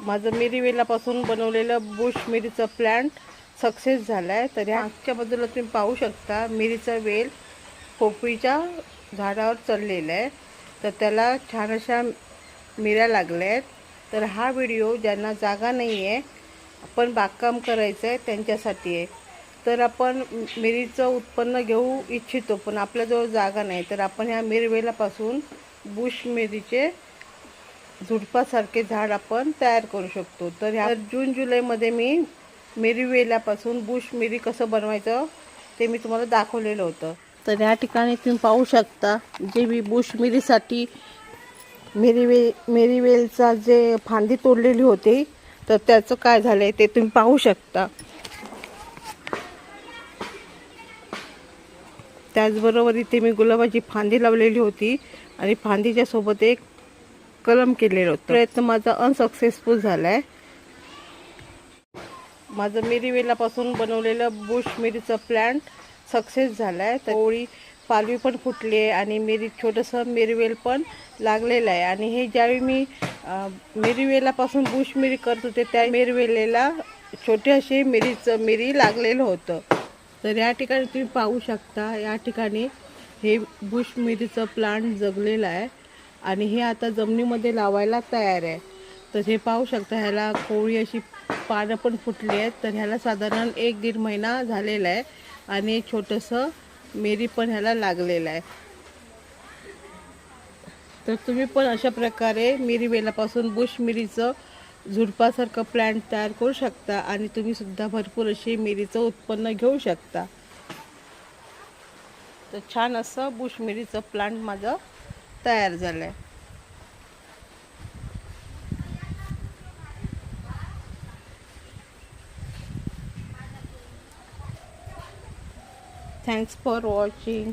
माझं मिरीवेलापासून बनवलेलं Bush मिरीचं plant success झाला आहे। तर ह्याच्या बाजूला तुम्ही पाहू शकता मिरीचा वेल पोपळीच्या झाडावर चढलेला आहे। तर त्याला छान अशा मिऱ्या लागल्या आहेत। तर हा व्हिडिओ ज्यांना जागा नाही आहे पण बागकाम करायचं आहे त्यांच्यासाठी आहे। तर आपण मिरीचं उत्पन्न घेऊ इच्छितो पण आपल्याजवळ जागा नाही, तर आपण ह्या मिरवेलापासून बुश मिरीचे झुडपासारखे झाड आपण तयार करू शकतो। तर ह्या जून जुलैमध्ये मी मिरीवेलापासून बुश मिरी कसं बनवायचं ते मी तुम्हाला दाखवलेलं होतं। तर या ठिकाणी तुम्ही पाहू शकता जे मी बुश मिरीसाठी मिरीवेलचा जे फांदी तोडलेली होती तर त्याचं काय झालंय ते तुम्ही पाहू शकता। त्याचबरोबर इथे मी गुलाबाची फांदी लावलेली होती आणि फांदीच्या सोबत एक कलम केलेलं होतं। प्रयत्न माझा अनसक्सेसफुल झालाय। माझं मिरीवेलापासून बनवलेलं बुश मिरीचं प्लांट सक्सेस झालाय। तर ओळी पालवी पण फुटली आहे आणि मिरी छोटंसं मिरीवेल पण लागलेलं आहे। आणि हे ज्यावेळी मी मिरीवेलापासून बुश मिरी करत होते त्या मिरीवेलेला छोटे असे मिरी लागलेलं होतं। तर या ठिकाणी तुम्ही पाहू शकता या ठिकाणी हे बुश मिरीचं प्लांट जगलेलं आहे आणि हे आता जमिनीमध्ये लावायला तयार आहे। तर हे पाहू शकता ह्याला कोवळी अशी पानं पण फुटली आहेत। तर ह्याला साधारण 1-1.5 महिना झालेला आहे आणि छोटंसं मिरी पण ह्याला लागलेलं आहे। तर तुम्ही पण अशा प्रकारे मिरीवेलापासून बुश मिरीचं झुडपासारखं प्लांट तयार करू शकता आणि तुम्ही सुद्धा भरपूर अशी मिरीचं उत्पन्न घेऊ शकता। तर छान असं बुश मिरीचं प्लांट माझं तयार झालं आहे। Thanks for watching.